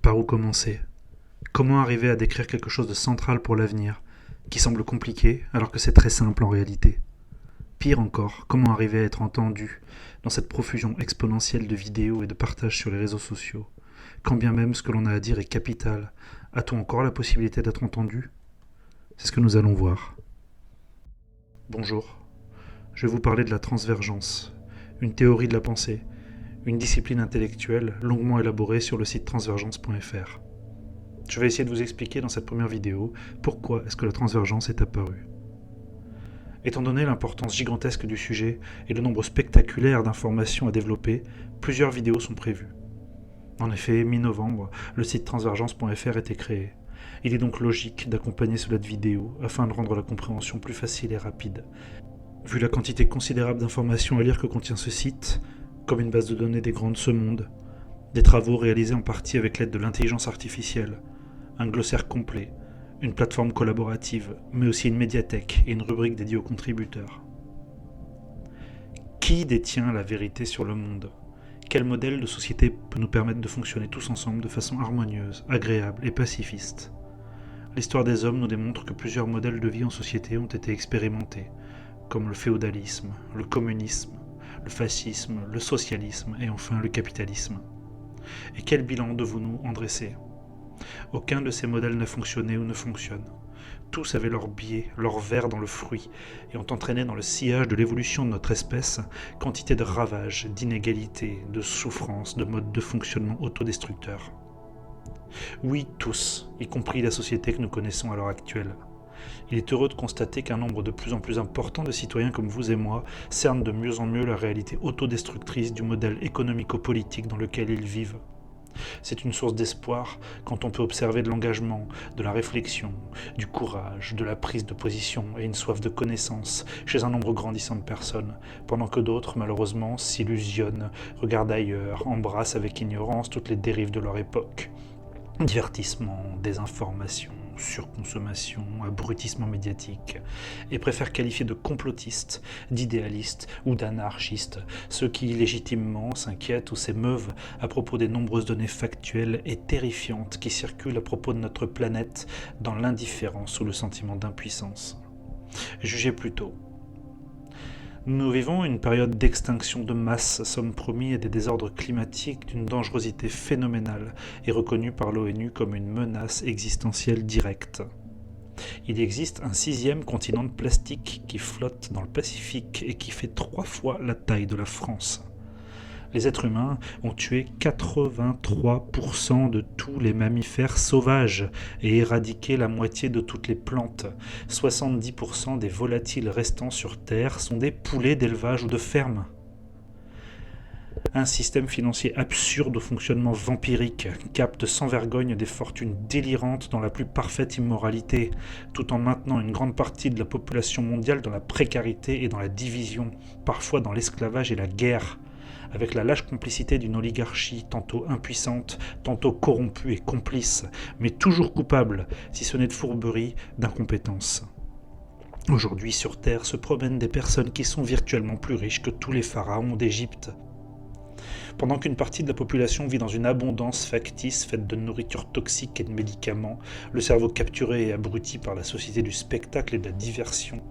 Par où commencer? Comment arriver à décrire quelque chose de central pour l'avenir, qui semble compliqué alors que c'est très simple en réalité? Pire encore, comment arriver à être entendu dans cette profusion exponentielle de vidéos et de partages sur les réseaux sociaux? Quand bien même ce que l'on a à dire est capital, a-t-on encore la possibilité d'être entendu? C'est ce que nous allons voir. Bonjour, je vais vous parler de la transvergence, une théorie de la pensée, une discipline intellectuelle longuement élaborée sur le site transvergence.fr. Je vais essayer de vous expliquer dans cette première vidéo pourquoi est-ce que la transvergence est apparue. Étant donné l'importance gigantesque du sujet et le nombre spectaculaire d'informations à développer, plusieurs vidéos sont prévues. En effet, mi-novembre, le site transvergence.fr a été créé. Il est donc logique d'accompagner cela de vidéos afin de rendre la compréhension plus facile et rapide. Vu la quantité considérable d'informations à lire que contient ce site, comme une base de données des grands de ce monde, des travaux réalisés en partie avec l'aide de l'intelligence artificielle, un glossaire complet, une plateforme collaborative, mais aussi une médiathèque et une rubrique dédiée aux contributeurs. Qui détient la vérité sur le monde? Quel modèle de société peut nous permettre de fonctionner tous ensemble de façon harmonieuse, agréable et pacifiste? L'histoire des hommes nous démontre que plusieurs modèles de vie en société ont été expérimentés, comme le féodalisme, le communisme, le fascisme, le socialisme et enfin le capitalisme. Et quel bilan devons-nous en dresser? Aucun de ces modèles n'a fonctionné ou ne fonctionne. Tous avaient leur biais, leur ver dans le fruit, et ont entraîné dans le sillage de l'évolution de notre espèce quantité de ravages, d'inégalités, de souffrances, de modes de fonctionnement autodestructeurs. Oui, tous, y compris la société que nous connaissons à l'heure actuelle. Il est heureux de constater qu'un nombre de plus en plus important de citoyens comme vous et moi cernent de mieux en mieux la réalité autodestructrice du modèle économico-politique dans lequel ils vivent. C'est une source d'espoir quand on peut observer de l'engagement, de la réflexion, du courage, de la prise de position et une soif de connaissance chez un nombre grandissant de personnes, pendant que d'autres, malheureusement, s'illusionnent, regardent ailleurs, embrassent avec ignorance toutes les dérives de leur époque. Divertissement, désinformation, surconsommation, abrutissement médiatique, et préfèrent qualifier de complotistes, d'idéalistes ou d'anarchistes ceux qui légitimement s'inquiètent ou s'émeuvent à propos des nombreuses données factuelles et terrifiantes qui circulent à propos de notre planète dans l'indifférence ou le sentiment d'impuissance. Jugez plutôt. Nous vivons une période d'extinction de masse, sommes promis à des désordres climatiques d'une dangerosité phénoménale et reconnue par l'ONU comme une menace existentielle directe. Il existe un 6e continent de plastique qui flotte dans le Pacifique et qui fait 3 fois la taille de la France. Les êtres humains ont tué 83% de tous les mammifères sauvages et éradiqué la moitié de toutes les plantes. 70% des volatiles restants sur Terre sont des poulets d'élevage ou de ferme. Un système financier absurde au fonctionnement vampirique capte sans vergogne des fortunes délirantes dans la plus parfaite immoralité, tout en maintenant une grande partie de la population mondiale dans la précarité et dans la division, parfois dans l'esclavage et la guerre, avec la lâche complicité d'une oligarchie tantôt impuissante, tantôt corrompue et complice, mais toujours coupable, si ce n'est de fourberie, d'incompétence. Aujourd'hui, sur Terre, se promènent des personnes qui sont virtuellement plus riches que tous les pharaons d'Égypte. Pendant qu'une partie de la population vit dans une abondance factice faite de nourriture toxique et de médicaments, le cerveau capturé et abruti par la société du spectacle et de la diversion,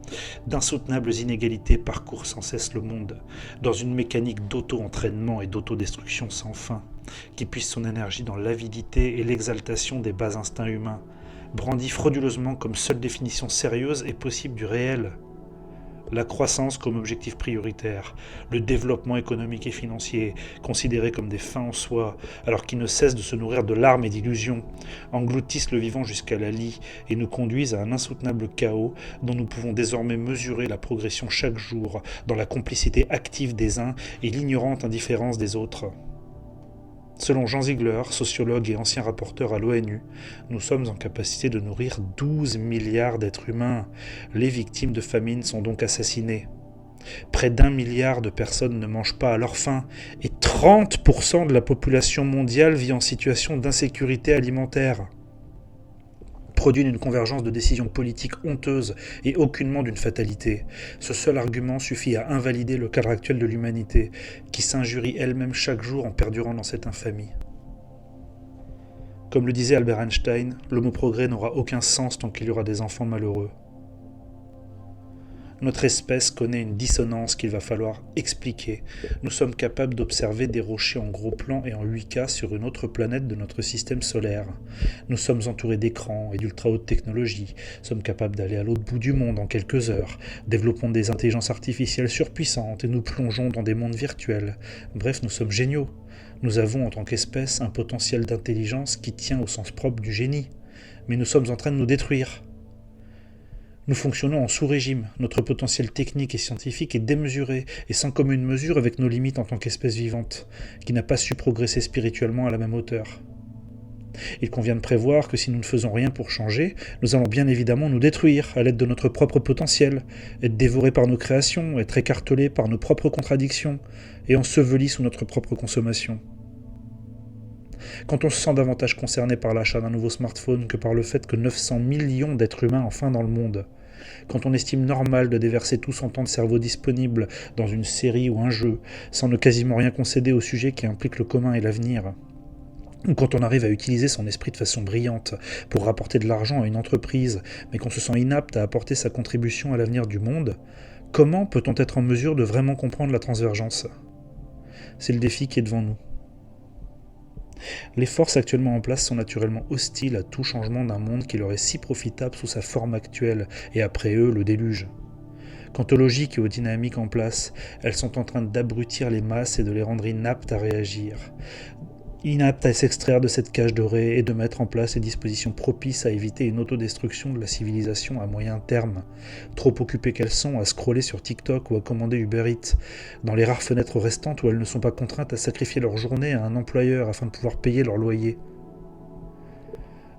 d'insoutenables inégalités parcourent sans cesse le monde, dans une mécanique d'auto-entraînement et d'autodestruction sans fin, qui puise son énergie dans l'avidité et l'exaltation des bas instincts humains, brandit frauduleusement comme seule définition sérieuse et possible du réel. La croissance comme objectif prioritaire, le développement économique et financier, considérés comme des fins en soi, alors qu'ils ne cessent de se nourrir de larmes et d'illusions, engloutissent le vivant jusqu'à la lie et nous conduisent à un insoutenable chaos dont nous pouvons désormais mesurer la progression chaque jour dans la complicité active des uns et l'ignorante indifférence des autres. Selon Jean Ziegler, sociologue et ancien rapporteur à l'ONU, nous sommes en capacité de nourrir 12 milliards d'êtres humains. Les victimes de famine sont donc assassinées. Près d'1 milliard de personnes ne mangent pas à leur faim et 30% de la population mondiale vit en situation d'insécurité alimentaire. Produit d'une convergence de décisions politiques honteuses et aucunement d'une fatalité. Ce seul argument suffit à invalider le cadre actuel de l'humanité, qui s'injurie elle-même chaque jour en perdurant dans cette infamie. Comme le disait Albert Einstein, l'homo-progrès n'aura aucun sens tant qu'il y aura des enfants malheureux. Notre espèce connaît une dissonance qu'il va falloir expliquer. Nous sommes capables d'observer des rochers en gros plan et en 8K sur une autre planète de notre système solaire. Nous sommes entourés d'écrans et d'ultra haute technologie, sommes capables d'aller à l'autre bout du monde en quelques heures, développons des intelligences artificielles surpuissantes et nous plongeons dans des mondes virtuels. Bref, nous sommes géniaux. Nous avons en tant qu'espèce un potentiel d'intelligence qui tient au sens propre du génie. Mais nous sommes en train de nous détruire. Nous fonctionnons en sous-régime, notre potentiel technique et scientifique est démesuré et sans commune mesure avec nos limites en tant qu'espèce vivante, qui n'a pas su progresser spirituellement à la même hauteur. Il convient de prévoir que si nous ne faisons rien pour changer, nous allons bien évidemment nous détruire à l'aide de notre propre potentiel, être dévorés par nos créations, être écartelés par nos propres contradictions et ensevelis sous notre propre consommation. Quand on se sent davantage concerné par l'achat d'un nouveau smartphone que par le fait que 900 millions d'êtres humains enfin dans le monde, quand on estime normal de déverser tout son temps de cerveau disponible dans une série ou un jeu, sans ne quasiment rien concéder au sujet qui implique le commun et l'avenir, ou quand on arrive à utiliser son esprit de façon brillante pour rapporter de l'argent à une entreprise, mais qu'on se sent inapte à apporter sa contribution à l'avenir du monde, comment peut-on être en mesure de vraiment comprendre la transvergence ? C'est le défi qui est devant nous. Les forces actuellement en place sont naturellement hostiles à tout changement d'un monde qui leur est si profitable sous sa forme actuelle, et après eux, le déluge. Quant aux logiques et aux dynamiques en place, elles sont en train d'abrutir les masses et de les rendre inaptes à réagir. Inaptes à s'extraire de cette cage dorée et de mettre en place les dispositions propices à éviter une autodestruction de la civilisation à moyen terme. Trop occupées qu'elles sont à scroller sur TikTok ou à commander Uber Eats, dans les rares fenêtres restantes où elles ne sont pas contraintes à sacrifier leur journée à un employeur afin de pouvoir payer leur loyer.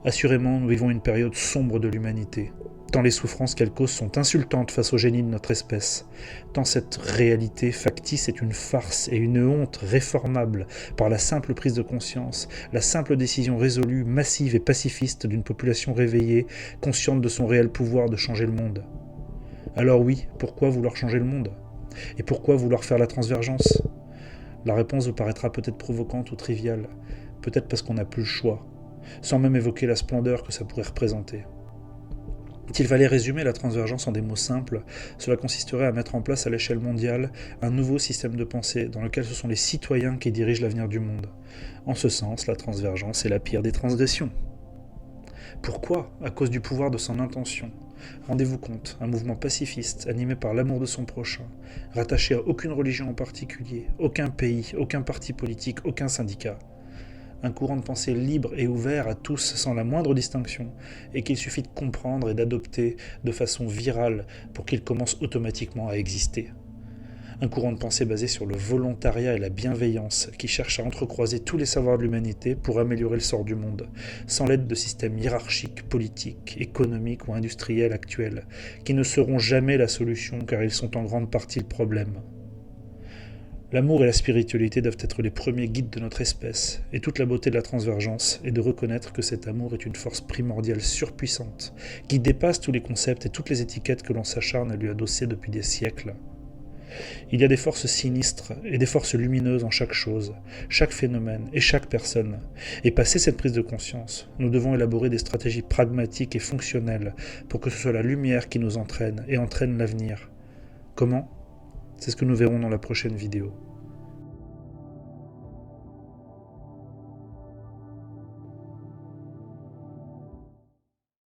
Assurément, nous vivons une période sombre de l'humanité, tant les souffrances qu'elle cause sont insultantes face au génie de notre espèce, tant cette réalité factice est une farce et une honte réformable par la simple prise de conscience, la simple décision résolue, massive et pacifiste d'une population réveillée, consciente de son réel pouvoir de changer le monde. Alors oui, pourquoi vouloir changer le monde ? Et pourquoi vouloir faire la transvergence ? La réponse vous paraîtra peut-être provocante ou triviale, peut-être parce qu'on n'a plus le choix, sans même évoquer la splendeur que ça pourrait représenter. S'il fallait résumer la transvergence en des mots simples, cela consisterait à mettre en place à l'échelle mondiale un nouveau système de pensée dans lequel ce sont les citoyens qui dirigent l'avenir du monde. En ce sens, la transvergence est la pire des transgressions. Pourquoi ? À cause du pouvoir de son intention. Rendez-vous compte, un mouvement pacifiste, animé par l'amour de son prochain, rattaché à aucune religion en particulier, aucun pays, aucun parti politique, aucun syndicat. Un courant de pensée libre et ouvert à tous sans la moindre distinction, et qu'il suffit de comprendre et d'adopter de façon virale pour qu'il commence automatiquement à exister. Un courant de pensée basé sur le volontariat et la bienveillance, qui cherche à entrecroiser tous les savoirs de l'humanité pour améliorer le sort du monde, sans l'aide de systèmes hiérarchiques, politiques, économiques ou industriels actuels, qui ne seront jamais la solution car ils sont en grande partie le problème. L'amour et la spiritualité doivent être les premiers guides de notre espèce, et toute la beauté de la transvergence est de reconnaître que cet amour est une force primordiale surpuissante, qui dépasse tous les concepts et toutes les étiquettes que l'on s'acharne à lui adosser depuis des siècles. Il y a des forces sinistres et des forces lumineuses en chaque chose, chaque phénomène et chaque personne. Et passé cette prise de conscience, nous devons élaborer des stratégies pragmatiques et fonctionnelles pour que ce soit la lumière qui nous entraîne et entraîne l'avenir. Comment ? C'est ce que nous verrons dans la prochaine vidéo.